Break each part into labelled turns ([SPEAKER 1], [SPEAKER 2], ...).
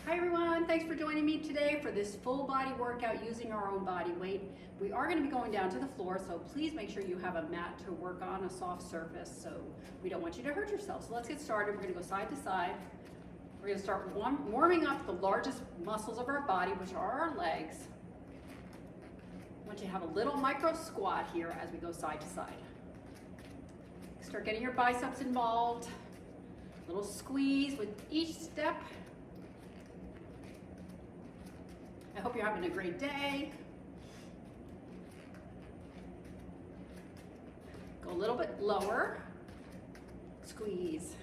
[SPEAKER 1] Hi everyone, thanks for joining me today for this full body workout using our own body weight. We are going to be going down to the floor, so please make sure you have a mat to work on, a soft surface, so we don't want you to hurt yourself. So let's get started. We're going to go side to side. We're going to start warming up the largest muscles of our body, which are our legs. I want you to have a little micro squat here as we go side to side. Start getting your biceps involved. Little squeeze with each step. I hope you're having a great day. Go a little bit lower. Squeeze.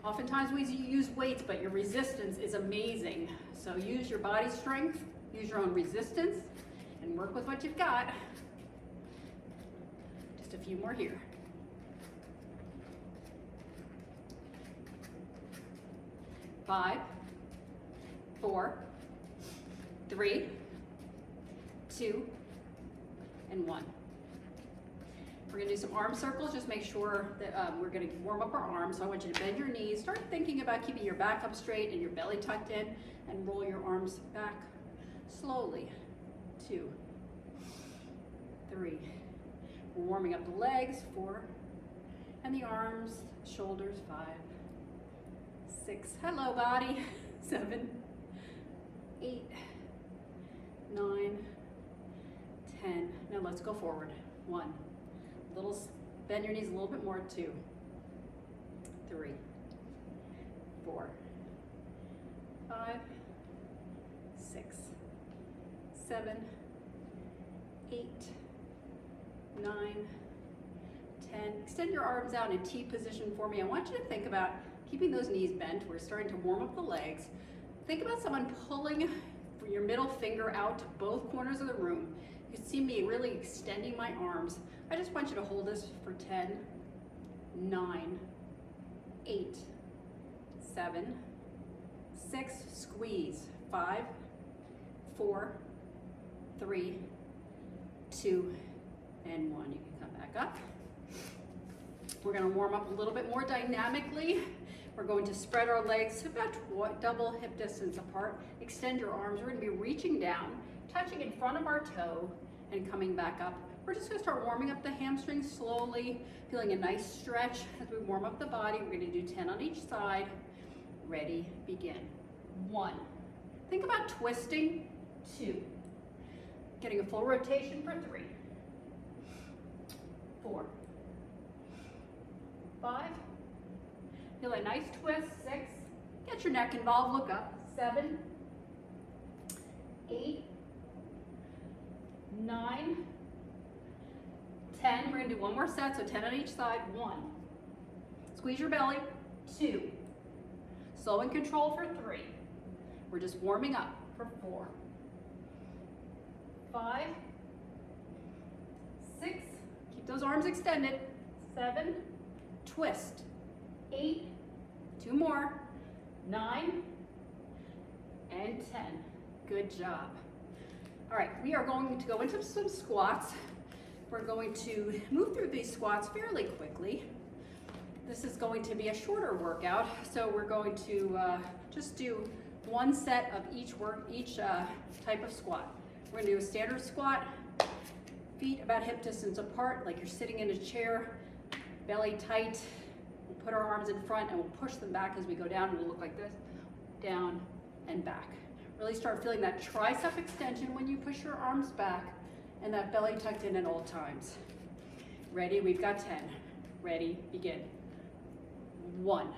[SPEAKER 1] Oftentimes we use weights, but your resistance is amazing. So use your body strength, use your own resistance, and work with what you've got. Just a few more here. 5, 4, 3, 2, and 1. We're going to do some arm circles. Just make sure that we're going to warm up our arms. So I want you to bend your knees. Start thinking about keeping your back up straight and your belly tucked in, and roll your arms back slowly. 2, 3. We're warming up the legs. 4, and the arms, shoulders. 5, 6, hello body. 7, 8, 9, 10. Now let's go forward. 1. Bend your knees a little bit more. 2, 3, 4, 5, 6, 7, 8, 9, 10. Extend your arms out in a T position for me. I want you to think about keeping those knees bent. We're starting to warm up the legs. Think about someone pulling your middle finger out to both corners of the room. You can see me really extending my arms. I just want you to hold this for 10, 9, 8, 7, 6, squeeze, 5, 4, 3, 2, and 1. You can come back up. We're going to warm up a little bit more dynamically. We're going to spread our legs about double hip distance apart. Extend your arms. We're going to be reaching down, touching in front of our toe, and coming back up. We're just going to start warming up the hamstrings slowly, feeling a nice stretch as we warm up the body. We're going to do 10 on each side. Ready, begin. 1. Think about twisting. 2. Getting a full rotation for 3. 4. 5. Feel a nice twist. 6. Get your neck involved. Look up. 7. 8. 9. 10. We're going to do one more set, so 10 on each side. 1. Squeeze your belly. 2. Slow and control for 3. We're just warming up for 4. 5. 6. Keep those arms extended. 7. Twist. 8. 2 more. 9. And 10. Good job. All right, we are going to go into some squats. We're going to move through these squats fairly quickly. This is going to be a shorter workout, so we're going to just do one set of each type of squat. We're going to do a standard squat, feet about hip distance apart, like you're sitting in a chair, belly tight. We'll put our arms in front and we'll push them back as we go down. We'll look like this, down and back. Really start feeling that tricep extension when you push your arms back, and that belly tucked in at all times. Ready? We've got 10. Ready? Begin. 1.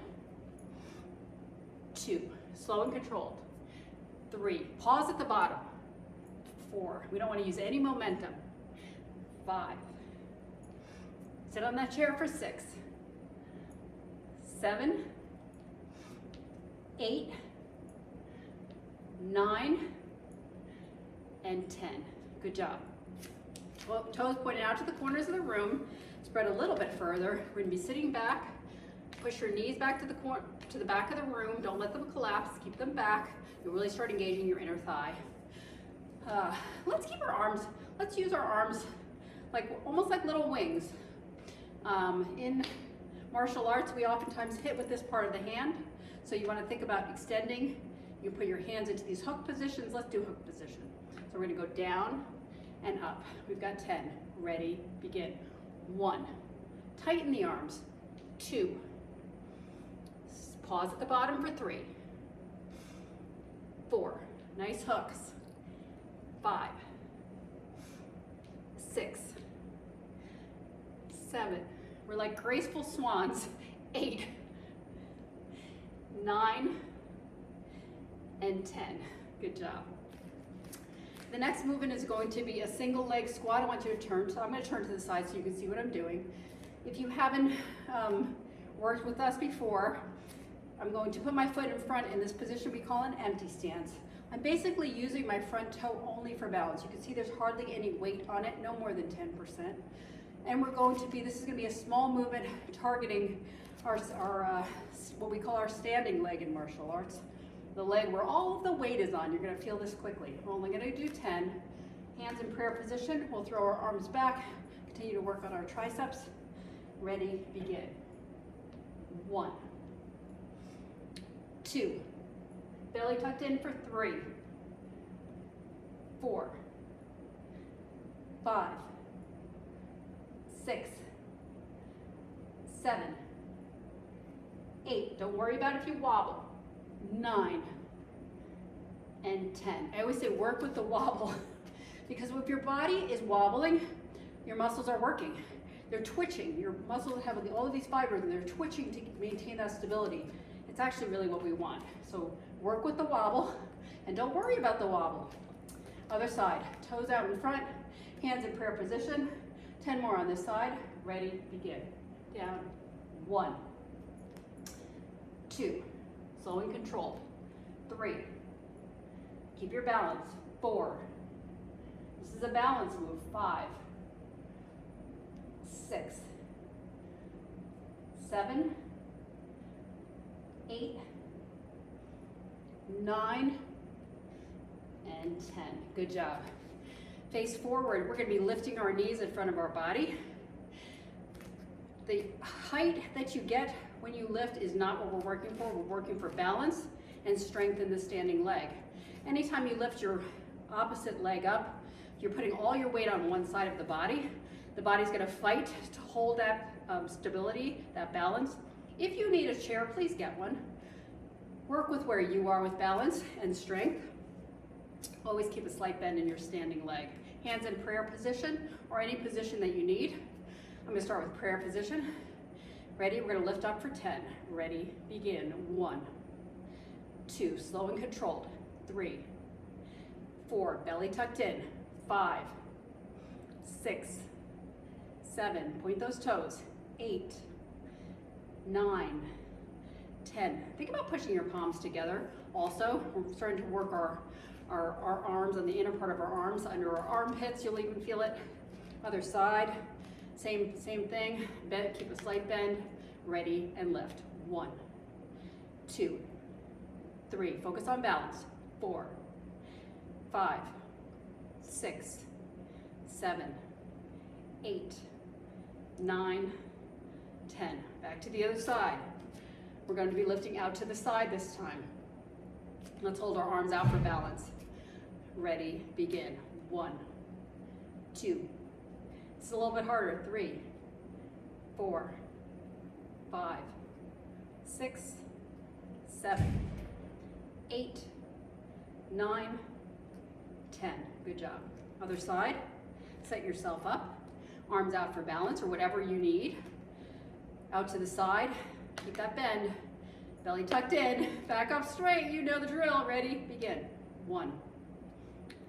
[SPEAKER 1] 2. Slow and controlled. 3. Pause at the bottom. 4. We don't want to use any momentum. 5. Sit on that chair for 6. 7. 8. 9. And 10. Good job. Toes pointed out to the corners of the room. Spread a little bit further. We're going to be sitting back. Push your knees back to the back of the room. Don't let them collapse. Keep them back. You'll really start engaging your inner thigh. Let's keep our arms. Let's use our arms like almost like little wings. Martial arts, we oftentimes hit with this part of the hand. So you want to think about extending. You put your hands into these hook positions. Let's do hook position. So we're going to go down and up. We've got 10. Ready, begin. 1. Tighten the arms. 2. Pause at the bottom for 3. 4. Nice hooks. 5. 6. 7. We're like graceful swans. 8. 9. And 10. Good job. The next movement is going to be a single leg squat. I want you to turn, so I'm going to turn to the side so you can see what I'm doing. If you haven't worked with us before, I'm going to put my foot in front in this position we call an empty stance. I'm basically using my front toe only for balance. You can see there's hardly any weight on it, no more than 10%. And we're going to be, this is going to be a small movement targeting our what we call our standing leg in martial arts. The leg where all of the weight is on. You're going to feel this quickly. We're only going to do 10. Hands in prayer position. We'll throw our arms back. Continue to work on our triceps. Ready, begin. 1. 2. Belly tucked in for 3. 4. 5. 6. 7. 8. Don't worry about if you wobble. 9 and 10. I always say work with the wobble because if your body is wobbling, your muscles are working. They're twitching. Your muscles have all of these fibers and they're twitching to maintain that stability. It's actually really what we want. So work with the wobble and don't worry about the wobble. Other side, toes out in front, hands in prayer position. 10 more on this side. Ready, begin. Down. 1. 2. Slow and controlled. 3. Keep your balance. 4. This is a balance move. 5. 6. 7. 8. 9. And 10. Good job. Face forward. We're going to be lifting our knees in front of our body. The height that you get when you lift is not what we're working for. We're working for balance and strength in the standing leg. Anytime you lift your opposite leg up, you're putting all your weight on one side of the body. The body's going to fight to hold that stability, that balance. If you need a chair, please get one. Work with where you are with balance and strength. Always keep a slight bend in your standing leg. Hands in prayer position or any position that you need. I'm going to start with prayer position. Ready? We're going to lift up for 10. Ready? Begin. 1. 2. Slow and controlled. 3. 4. Belly tucked in. 5. 6. 7. Point those toes. 8. 9. 10. Think about pushing your palms together. Also, we're starting to work our arms on the inner part of our arms, under our armpits. You'll even feel it. Other side. Same thing. Bend, keep a slight bend. Ready and lift. 1, 2, 3. Focus on balance. 4, 5, 6, 7, 8, 9, 10. Back to the other side. We're going to be lifting out to the side this time. Let's hold our arms out for balance. Ready, begin. 1, 2. It's a little bit harder. 3, 4, 5, 6, 7, 8, 9, 10. Good job. Other side. Set yourself up. Arms out for balance or whatever you need. Out to the side. Keep that bend. Belly tucked in. Back up straight. You know the drill. Ready? Begin. 1,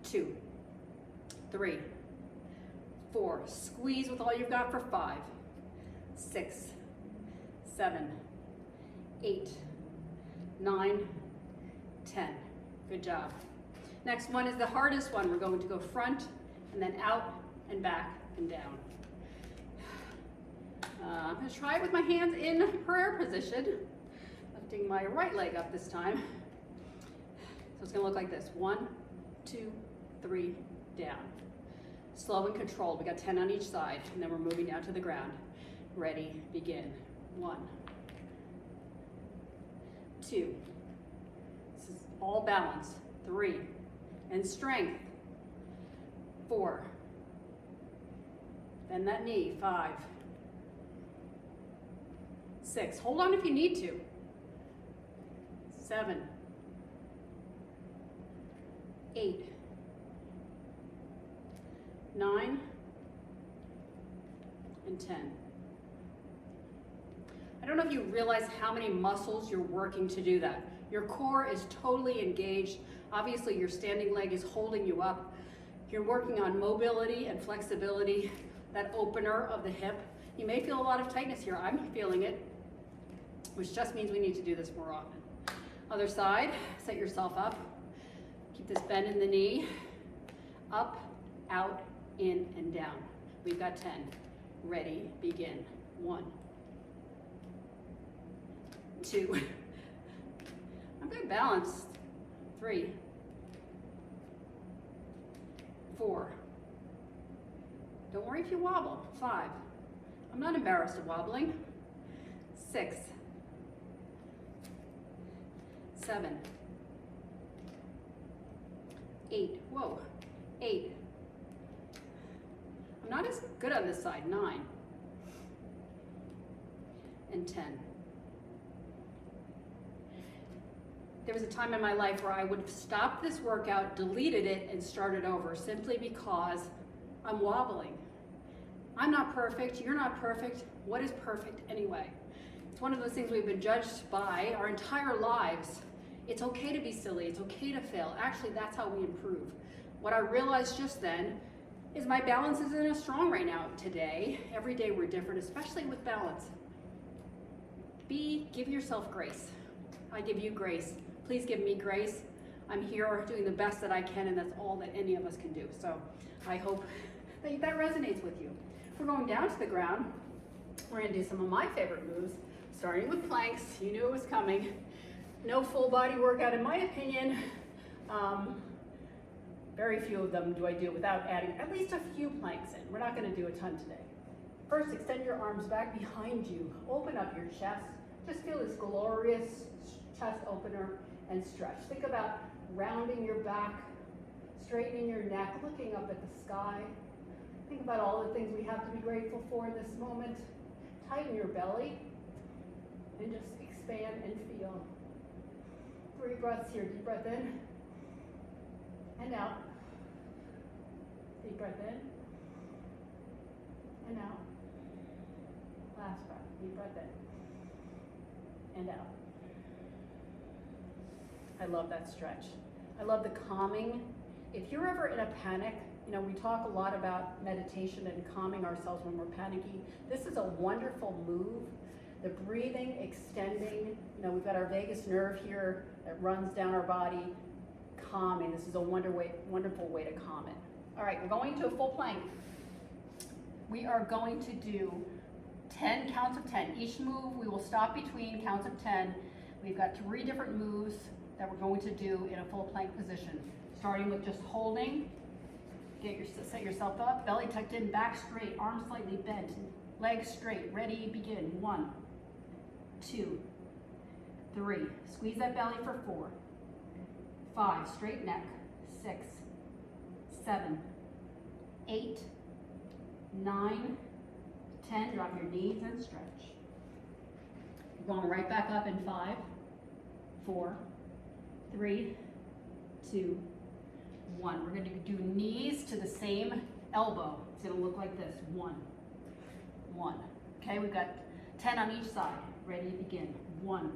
[SPEAKER 1] 2, 3, 4. Squeeze with all you've got for 5, 6, 7, 8, 9, 10. Good job. Next one is the hardest one. We're going to go front and then out and back and down. I'm going to try it with my hands in prayer position. Lifting my right leg up this time. So it's going to look like this. 1, 2, 3, down. Slow and controlled. We got 10 on each side, and then we're moving down to the ground. Ready, begin. 1, 2. This is all balance. 3, and strength. 4. Bend that knee. 5, 6. Hold on if you need to. 7, 8, 9, and 10. I don't know if you realize how many muscles you're working to do that. Your core is totally engaged. Obviously, your standing leg is holding you up. You're working on mobility and flexibility, that opener of the hip. You may feel a lot of tightness here. I'm feeling it, which just means we need to do this more often. Other side, set yourself up. Keep this bend in the knee. Up, out, in, and down. We've got 10. Ready, begin. 1, 2. I'm good, balanced. 3, 4. Don't worry if you wobble. 5. I'm not embarrassed of wobbling. 6, 7, 8. Whoa. 8. I'm not as good on this side. 9, and 10. There was a time in my life where I would have stopped this workout, deleted it, and started over simply because I'm wobbling. I'm not perfect, you're not perfect. What is perfect anyway? It's one of those things we've been judged by our entire lives. It's okay to be silly, it's okay to fail. Actually, that's how we improve. What I realized just then is my balance isn't as strong right now today. Every day we're different, especially with balance. Give yourself grace. I give you grace. Please give me grace. I'm here doing the best that I can, and that's all that any of us can do. So I hope that resonates with you. We're going down to the ground. We're gonna do some of my favorite moves, starting with planks. You knew it was coming. No full body workout in my opinion. Very few of them do I do without adding at least a few planks in. We're not gonna do a ton today. First, extend your arms back behind you. Open up your chest. Just feel this glorious chest opener and stretch. Think about rounding your back, straightening your neck, looking up at the sky. Think about all the things we have to be grateful for in this moment. Tighten your belly and just expand and feel. 3 breaths here. Deep breath in and out. Deep breath in and out. Last breath. Deep breath in and out. I love that stretch. I love the calming. If you're ever in a panic, we talk a lot about meditation and calming ourselves when we're panicky. This is a wonderful move. The breathing, extending, we've got our vagus nerve here that runs down our body. Calming, this is a wonderful way to calm it. All right, we're going to a full plank. We are going to do 10 counts of 10. Each move we will stop between counts of 10. We've got 3 different moves that we're going to do in a full plank position. Starting with just holding, set yourself up, belly tucked in, back straight, arms slightly bent, legs straight, ready, begin. 1, 2, 3, squeeze that belly for 4, 5, straight neck, 6, 7, 8, 9, 10, drop your knees and stretch. We're going right back up in 5, 4, 3, 2, 1. We're going to do knees to the same elbow. It's going to look like this. 1, 1. Okay, we've got 10 on each side. Ready to begin. 1,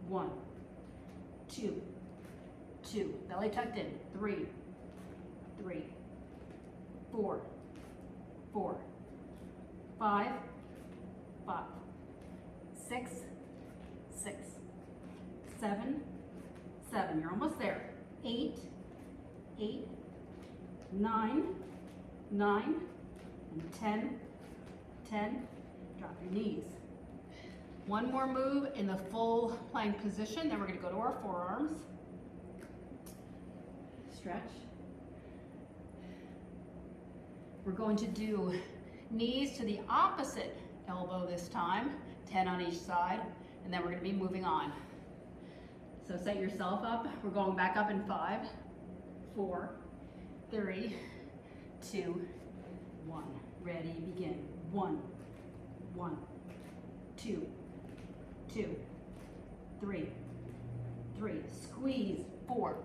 [SPEAKER 1] 1, 2, 2. Belly tucked in. 3, 3, 4, 4, 5, 5, 6, 6, 7, 7. You're almost there. 8, 8, 9, 9, and 10, 10. Drop your knees. One more move in the full plank position, then we're going to go to our forearms. Stretch. We're going to do knees to the opposite elbow this time. 10 on each side, and then we're gonna be moving on. So set yourself up. We're going back up in 5, 4, 3, 2, 1. Ready, begin. 1, 1, 2, 2, 3, 3. Squeeze. 4,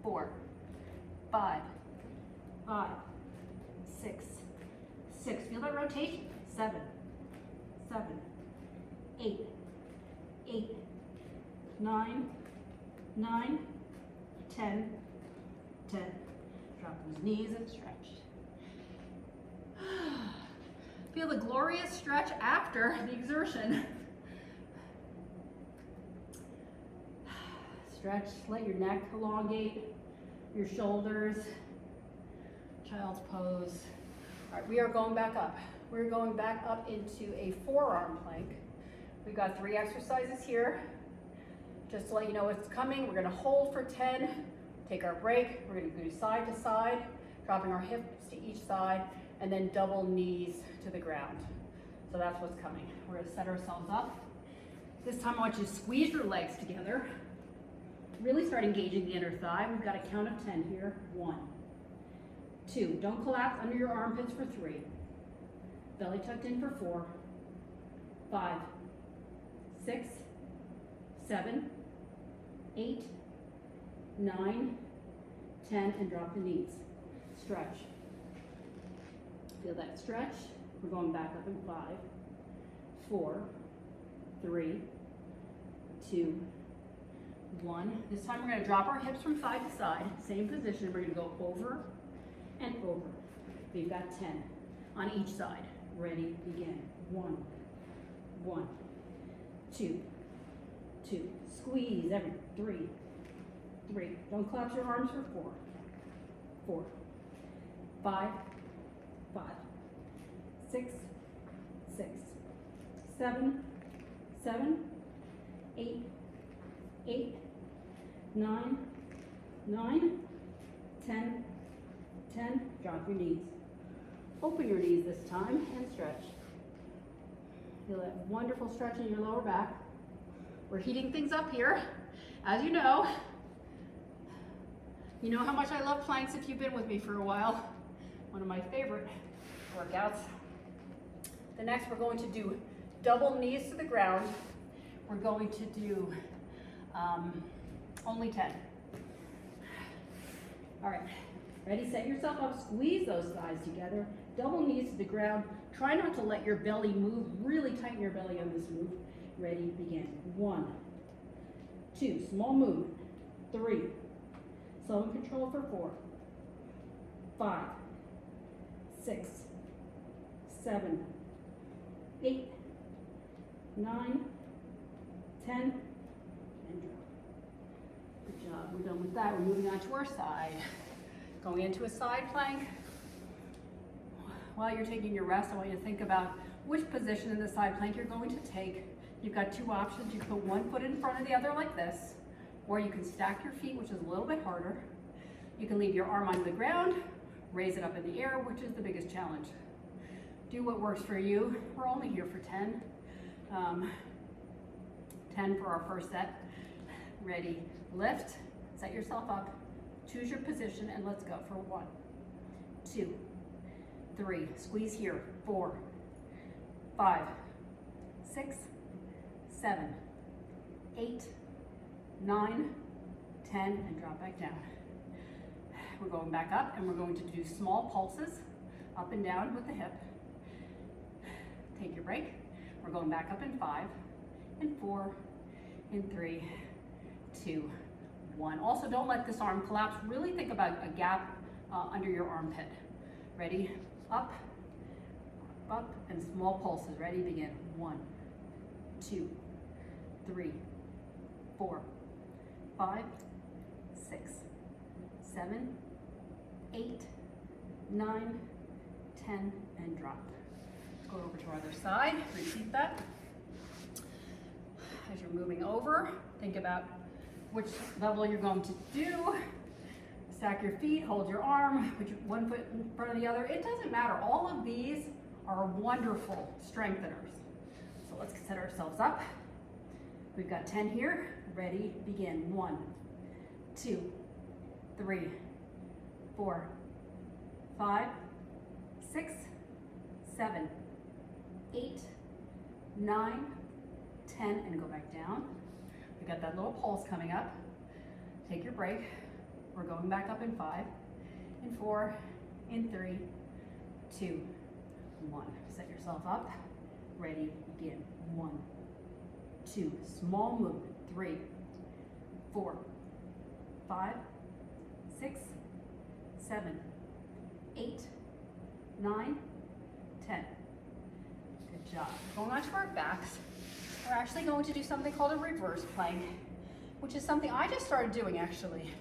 [SPEAKER 1] 4, 5, 5, 6, 6. Feel that rotation. 7, 7, 8, 8, 9, 9, 10, 10. Drop those knees and stretch. Feel the glorious stretch after the exertion. Stretch, let your neck elongate, your shoulders, child's pose. All right, we are going back up. We're going back up into a forearm plank. We've got 3 exercises here. Just to let you know what's coming, we're gonna hold for 10, take our break, we're gonna go side to side, dropping our hips to each side, and then double knees to the ground. So that's what's coming. We're gonna set ourselves up. This time I want you to squeeze your legs together. Really start engaging the inner thigh. We've got a count of 10 here. 1, 2, don't collapse under your armpits for 3. Belly tucked in for 4, 5, 6, 7, 8, 9, 10, and drop the knees. Stretch. Feel that stretch. We're going back up in 5, 4, 3, 2, 1. This time we're going to drop our hips from side to side. Same position. We're going to go over and over. We've got 10 on each side. Ready, begin. 1, 1, 2, 2. Squeeze every 3, 3. Don't collapse your arms for 4, 4, 5, 5, 6, 6, 7, 7, 8, 8, 9, 9, 10, 10. Drop your knees. Open your knees this time and stretch. Feel that wonderful stretch in your lower back. We're heating things up here. As you know how much I love planks if you've been with me for a while. One of my favorite workouts. The next we're going to do double knees to the ground. We're going to do only 10. All right, ready, set yourself up, squeeze those thighs together, double knees to the ground. Try not to let your belly move, really tighten your belly on this move. Ready, begin. 1, 2, small movement. 3, slow and control for 4, 5, 6, 7, 8, 9, 10, and drop. Good job, we're done with that. We're moving on to our side. Going into a side plank. While you're taking your rest, I want you to think about which position in the side plank you're going to take. You've got 2 options. You can put one foot in front of the other like this, or you can stack your feet, which is a little bit harder. You can leave your arm on the ground, raise it up in the air, which is the biggest challenge. Do what works for you. We're only here for 10. 10 for our first set. Ready, lift, set yourself up, choose your position, and let's go for 1, 2, 3, squeeze here, 4, 5, 6, 7, 8, 9, 10, and drop back down. We're going back up, and we're going to do small pulses up and down with the hip. Take your break. We're going back up in 5, and 4, and 3, 2, 1. Also, don't let this arm collapse. Really think about a gap under your armpit. Ready? Up, up, and small pulses. Ready? Begin. 1, 2, 3, 4, 5, 6, 7, 8, 9, 10, and drop. Go over to our other side. Repeat that. As you're moving over, think about which level you're going to do. Stack your feet, hold your arm, put your one foot in front of the other. It doesn't matter. All of these are wonderful strengtheners. So So let's set ourselves up. We've got 10 here. Ready, begin. 1, 2, 3, 4, 5, 6, 7, 8, 9, 10, and go back down. We got that little pulse coming up. Take your break. We're going back up in 5, in 4, in 3, 2, 1. Set yourself up. Ready, begin. 1, 2, small movement. 3, 4, 5, 6, 7, 8, 9, 10. Good job. Going on to our backs. We're actually going to do something called a reverse plank, which is something I just started doing actually.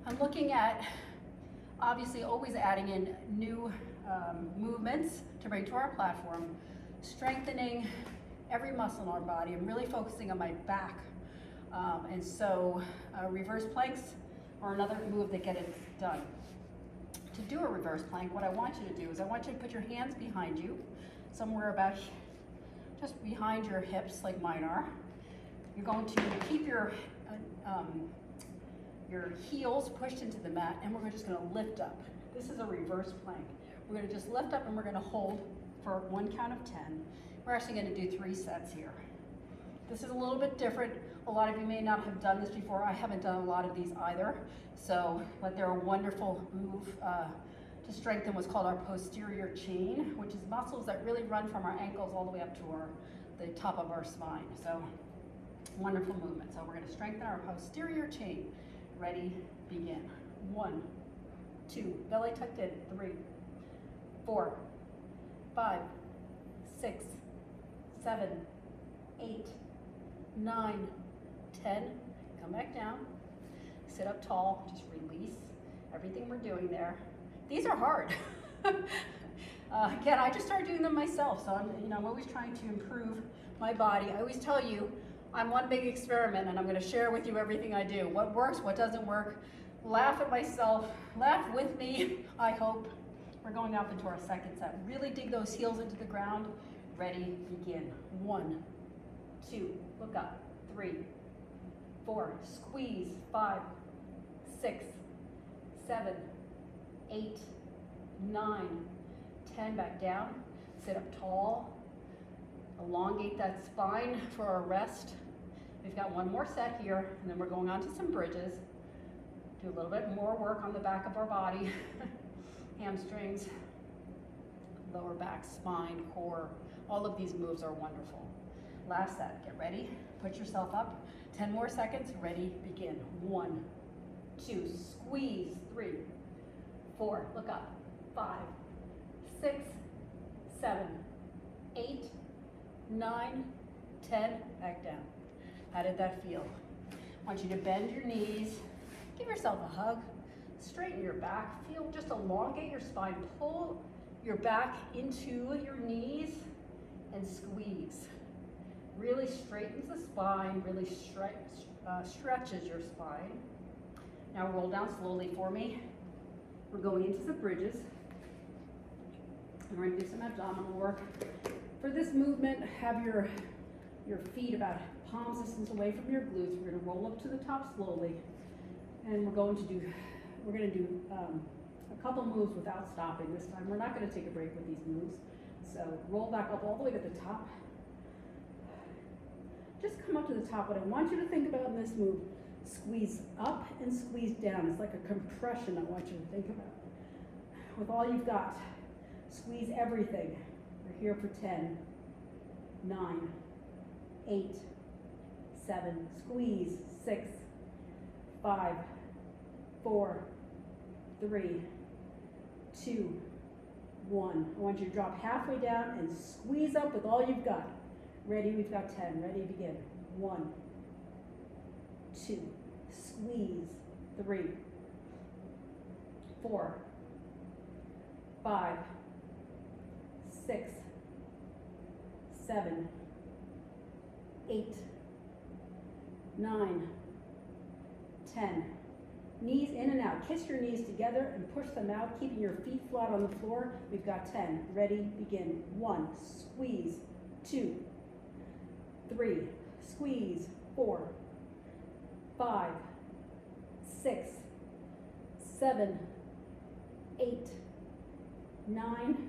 [SPEAKER 1] I'm looking at, obviously always adding in new movements to bring to our platform, strengthening every muscle in our body. I'm really focusing on my back. And so reverse planks are another move that get it done. To do a reverse plank, what I want you to do is I want you to put your hands behind you, somewhere about just behind your hips like mine are. You're going to keep your heels pushed into the mat, and we're just going to lift up. This is a reverse plank. We're going to just lift up and we're going to hold for 1 count of 10. We're actually going to do 3 sets here. This is a little bit different. A lot of you may not have done this before. I haven't done a lot of these either. So, but they're a wonderful move to strengthen what's called our posterior chain, which is muscles that really run from our ankles all the way up to the top of our spine. So, wonderful movement. So we're going to strengthen our posterior chain. Ready, begin. 1, 2, belly tucked in. 3, 4, 5, 6, 7, 8, 9, 10. Come back down. Sit up tall. Just release everything we're doing there. These are hard. Again, I just started doing them myself, so I'm always trying to improve my body. I always tell you, I'm one big experiment, and I'm going to share with you everything I do. What works, what doesn't work. Laugh at myself. Laugh with me, I hope. We're going up into our second set. Really dig those heels into the ground. Ready, begin. 1, 2, look up. 3, 4, squeeze. 5, 6, 7, 8, 9, 10. Back down. Sit up tall. Elongate that spine for our rest. We've got 1 more set here, and then we're going on to some bridges. Do a little bit more work on the back of our body. Hamstrings, lower back, spine, core. All of these moves are wonderful. Last set, get ready. Put yourself up. 10 more seconds, ready, begin. 1, 2, squeeze. 3, 4, look up. 5, 6, 7, 8, 9, 10, back down. How did that feel? I want you to bend your knees, give yourself a hug, straighten your back, just elongate your spine, pull your back into your knees and squeeze. Really straightens the spine, really stretches your spine. Now roll down slowly for me. We're going into some bridges. We're going to do some abdominal work. For this movement, have your feet about palm distance away from your glutes. We're going to roll up to the top slowly, and we're going to do a couple moves without stopping this time. We're not going to take a break with these moves. So roll back up all the way to the top. Just come up to the top. What I want you to think about in this move, squeeze up and squeeze down. It's like a compression I want you to think about. With all you've got, squeeze everything. We're here for 10, 9, 8, 7, squeeze, 6, 5, 4, 3, 2, 1. I want you to drop halfway down and squeeze up with all you've got. Ready, we've got 10. Ready, begin. 1, 2, squeeze. 3, 4, 5, 6, 7, 8, 9, 10. Knees in and out. Kiss your knees together and push them out, keeping your feet flat on the floor. We've got 10. Ready, begin. 1, squeeze. 2, 3, squeeze, 4, 5, 6, 7, 8, 9,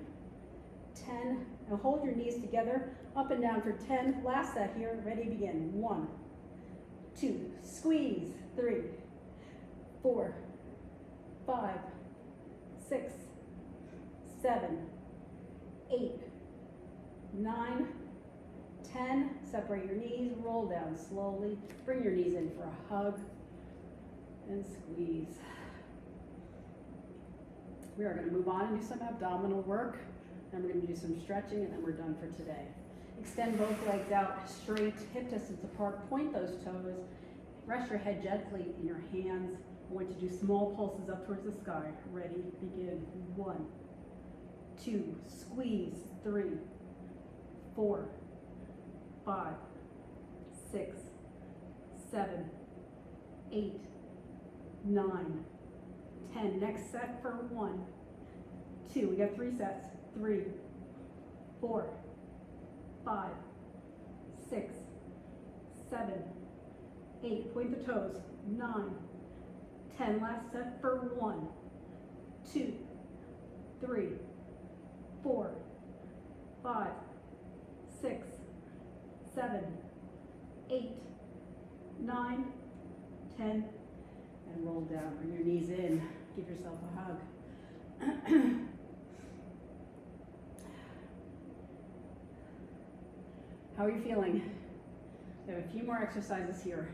[SPEAKER 1] 10, and hold your knees together, up and down for 10. Last set here, ready, begin. 1, 2, squeeze, 3, 4, 5, 6, 7, 8, 9, 10. Separate your knees, roll down slowly. Bring your knees in for a hug and squeeze. We are going to move on and do some abdominal work. Then we're going to do some stretching, and then we're done for today. Extend both legs out straight, hip distance apart. Point those toes. Rest your head gently in your hands. I want you to do small pulses up towards the sky. Ready, begin. 1, 2, squeeze. 3, 4, 5, 6, 7, 8, 9, 10. Next set for 1, 2. We got 3 sets. 3, 4, 5, 6, 7, 8. Point the toes. 9, 10. Last set for 1, 2, 3, 4, 5, 6, 7, 8, 9, 10, and roll down. Bring your knees in. Give yourself a hug. How are you feeling? We have a few more exercises here.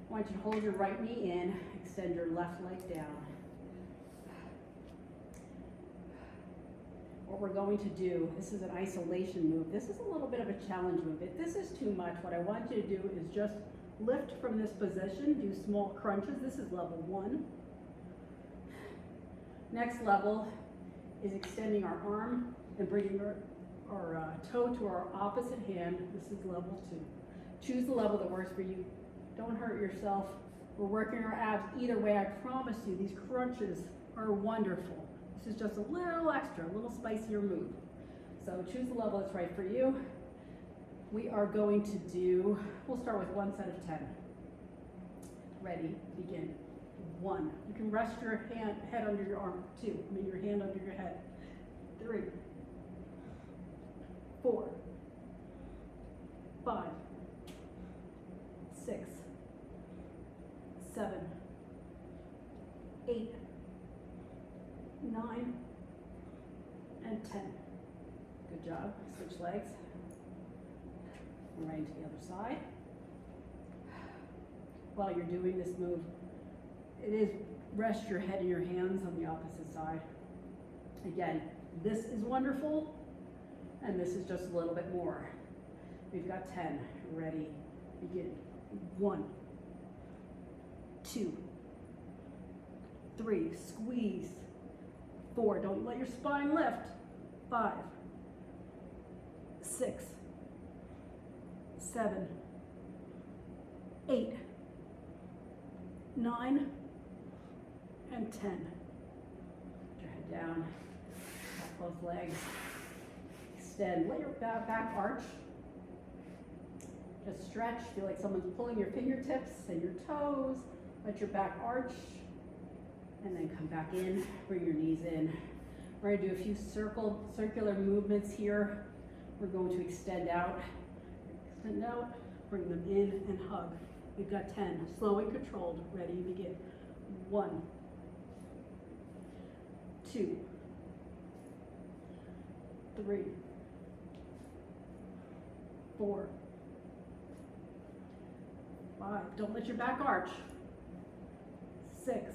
[SPEAKER 1] I want you to hold your right knee in, extend your left leg down. What we're going to do, this is an isolation move. This is a little bit of a challenge move. If this is too much, what I want you to do is just lift from this position, do small crunches. This is level 1. Next level is extending our arm and bringing our toe to our opposite hand. This is level 2. Choose the level that works for you. Don't hurt yourself. We're working our abs. Either way, I promise you, these crunches are wonderful. This is just a little extra, a little spicier move. So choose the level that's right for you. We are going to do, we'll start with 1 set of 10. Ready, begin. 1. You can rest your head under your arm. 2. Your hand under your head. 3, 4, 5, 6, 7, 8, 9, and 10. Good job. Switch legs. Right to the other side. While you're doing this move, it is rest your head in your hands on the opposite side. Again, this is wonderful, and this is just a little bit more. We've got 10. Ready, begin. 1, 2, 3, squeeze. 4, don't let your spine lift. 5, 6, 7, 8, 9, and 10. Put your head down, back both legs. Extend, let your back arch. Just stretch, feel like someone's pulling your fingertips and your toes. Let your back arch, and then come back in, bring your knees in. We're gonna do a few circular movements here. We're going to extend out, bring them in and hug. We've got 10, slow and controlled. Ready, begin. 1, 2, 3, 4, 5, don't let your back arch. 6,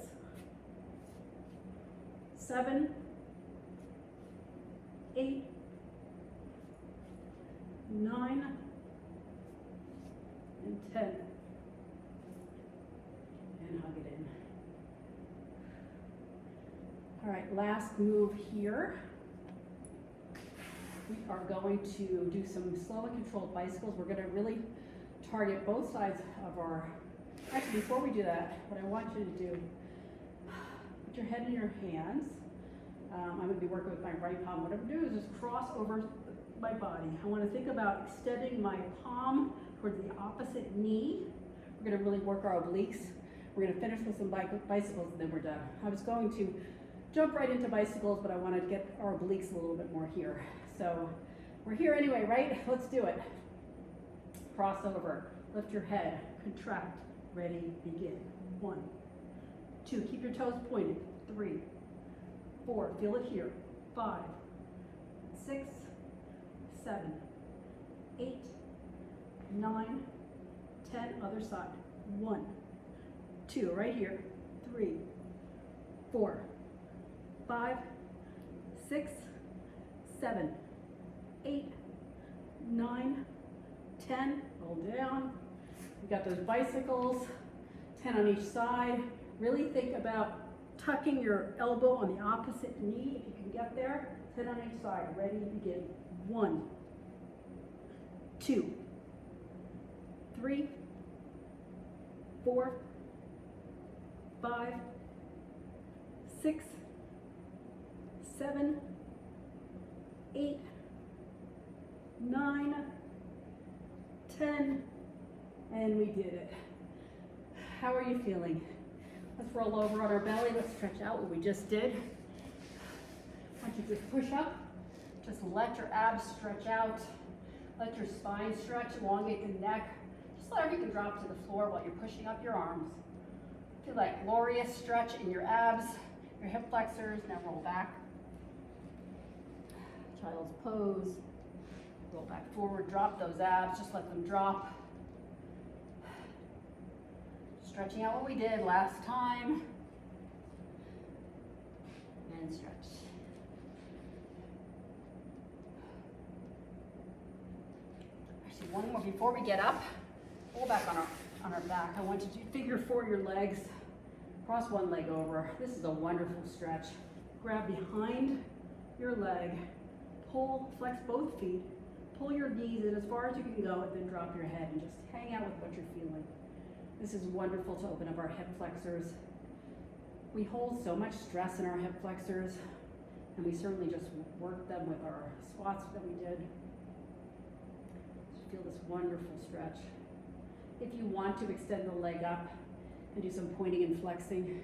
[SPEAKER 1] 7, 8, 9, and 10. And hug it in. All right, last move here. We are going to do some slow and controlled bicycles. We're going to really target both sides of our, actually before we do that, what I want you to do, put your head in your hands. I'm going to be working with my right palm. What I'm going to do is just cross over my body. I want to think about extending my palm towards the opposite knee. We're gonna really work our obliques. We're gonna finish with some bicycles and then we're done. I was going to jump right into bicycles, but I wanted to get our obliques a little bit more here. So we're here anyway, right? Let's do it. Cross over, lift your head, contract, ready, begin. 1, 2, keep your toes pointed. 3, 4, feel it here. 5, 6, 7, 8, 9, 10, other side. 1, 2, right here. 3, 4, 5, 6, 7, 8, 9, 10, roll down. We got those bicycles, 10 on each side. Really think about tucking your elbow on the opposite knee if you can get there. 10 on each side, ready, begin. 1, 2, 3, 4, 5, 6, 7, 8, 9, 10, and we did it. How are you feeling? Let's roll over on our belly. Let's stretch out what we just did. Once you just push up, just let your abs stretch out. Let your spine stretch, elongate the neck. Just let everything drop to the floor while you're pushing up your arms. Feel that glorious stretch in your abs, your hip flexors. Now roll back. Child's pose. Roll back forward, drop those abs, just let them drop. Stretching out what we did last time. And stretch. Actually, one more before we get up. Roll back on our back. I want you to figure 4 your legs. Cross one leg over. This is a wonderful stretch. Grab behind your leg. Pull, flex both feet. Pull your knees in as far as you can go and then drop your head and just hang out with what you're feeling. This is wonderful to open up our hip flexors. We hold so much stress in our hip flexors, and we certainly just work them with our squats that we did. Just feel this wonderful stretch. If you want to extend the leg up and do some pointing and flexing,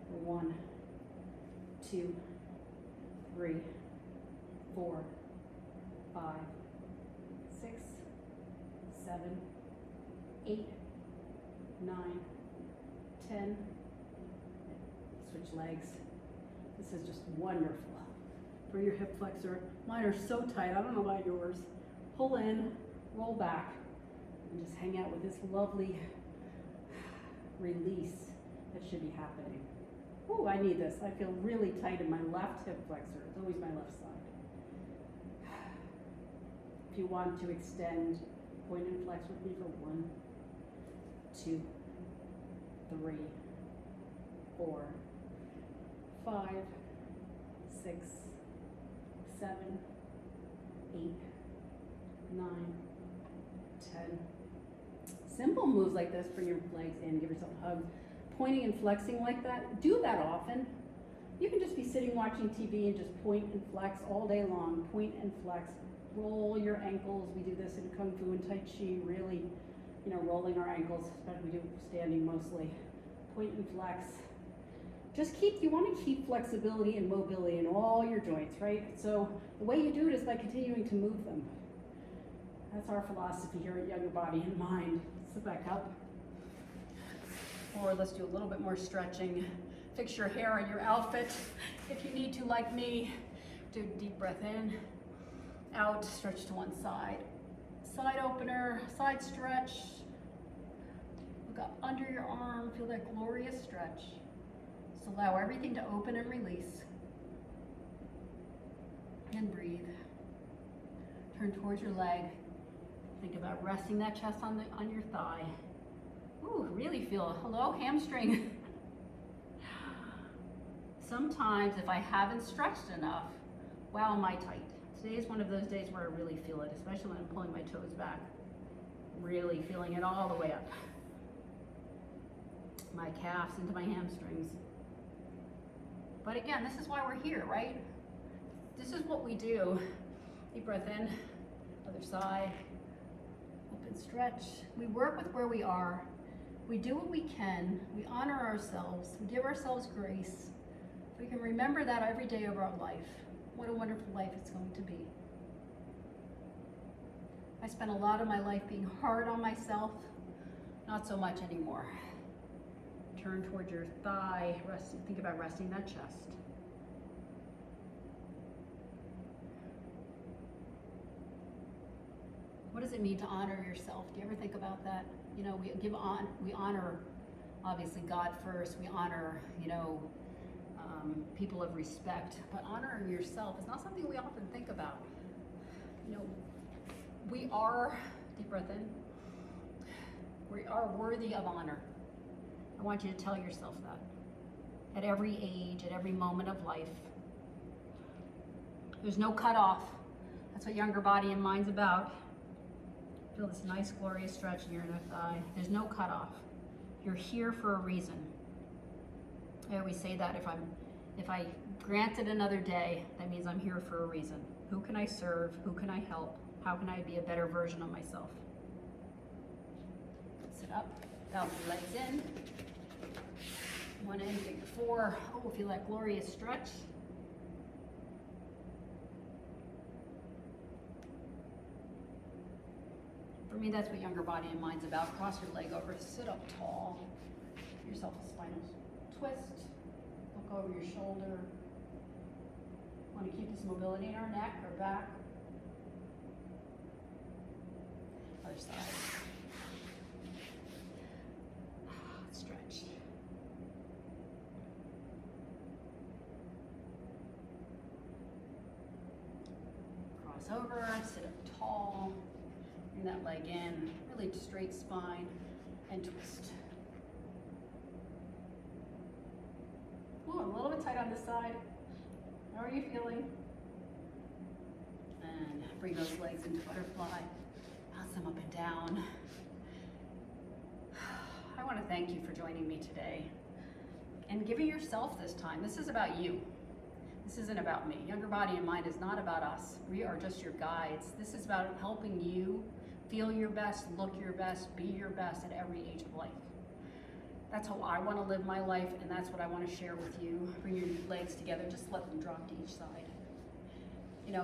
[SPEAKER 1] 1, 2, 3, 4, 5, 6, 7, 8, 9, 10. Switch legs. This is just wonderful for your hip flexor. Mine are so tight. I don't know about yours. Pull in, roll back, and just hang out with this lovely release that should be happening. Ooh, I need this. I feel really tight in my left hip flexor. It's always my left side. If you want to extend, point and flex with me for 1, 2, 3, 4, 5, 6, 7, 8, 9, 10. Simple moves like this, bring your legs in, give yourself a hug. Pointing and flexing like that, do that often. You can just be sitting watching TV and just point and flex all day long. Point and flex. Roll your ankles. We do this in Kung Fu and Tai Chi, really, rolling our ankles, but we do standing mostly. Point and flex. You want to keep flexibility and mobility in all your joints, right? So the way you do it is by continuing to move them. That's our philosophy here at Yoga Body and Mind. Sit back up. Or let's do a little bit more stretching. Fix your hair and your outfit if you need to, like me. Do a deep breath in, out, stretch to one side. Side opener, side stretch. Look up under your arm, feel that glorious stretch. Just allow everything to open and release. And breathe. Turn towards your leg. Think about resting that chest on your thigh. Ooh, really feel, hello, hamstring. Sometimes if I haven't stretched enough, wow, am I tight. Today is one of those days where I really feel it, especially when I'm pulling my toes back. Really feeling it all the way up. My calves into my hamstrings. But again, this is why we're here, right? This is what we do. Deep breath in, other side. Open stretch. We work with where we are. We do what we can. We honor ourselves. We give ourselves grace. If we can remember that every day of our life, what a wonderful life it's going to be. I spent a lot of my life being hard on myself. Not so much anymore. Turn towards your thigh. Think about resting that chest. What does it mean to honor yourself? Do you ever think about that? You know, we honor obviously God first. We honor, people of respect, but honoring yourself is not something we often think about. We are, deep breath in, we are worthy of honor. I want you to tell yourself that at every age, at every moment of life. There's no cutoff. That's what Younger Body and Mind's about. Feel this nice, glorious stretch in your inner thigh. There's no cutoff. You're here for a reason. I always say that if I granted another day, that means I'm here for a reason. Who can I serve? Who can I help? How can I be a better version of myself? Sit up, bounce your legs in. One in, figure four. Oh, feel that glorious stretch. For me, that's what Younger Body and Mind's about. Cross your leg over, sit up tall. Give yourself a spinal twist. Look over your shoulder. Want to keep this mobility in our neck, our back. Other side. Stretch. Cross over, sit up tall. Bring that leg in, really straight spine, and twist. Ooh, a little bit tight on this side. How are you feeling? And bring those legs into butterfly. Bounce them up and down. I want to thank you for joining me today and giving yourself this time. This is about you. This isn't about me. Younger Body and Mind is not about us. We are just your guides. This is about helping you feel your best, look your best, be your best at every age of life. That's how I want to live my life, and that's what I want to share with you. Bring your legs together, just let them drop to each side.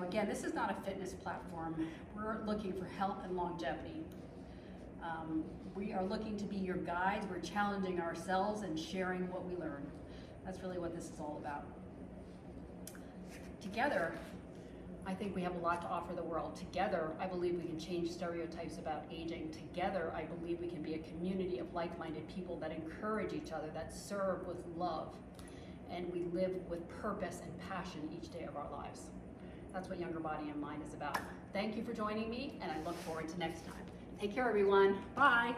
[SPEAKER 1] Again, this is not a fitness platform. We're looking for health and longevity. We are looking to be your guides. We're challenging ourselves and sharing what we learn. That's really what this is all about. Together, I think we have a lot to offer the world. Together, I believe we can change stereotypes about aging. Together, I believe we can be a community of like-minded people that encourage each other, that serve with love, and we live with purpose and passion each day of our lives. That's what Younger Body and Mind is about. Thank you for joining me, and I look forward to next time. Take care, everyone. Bye.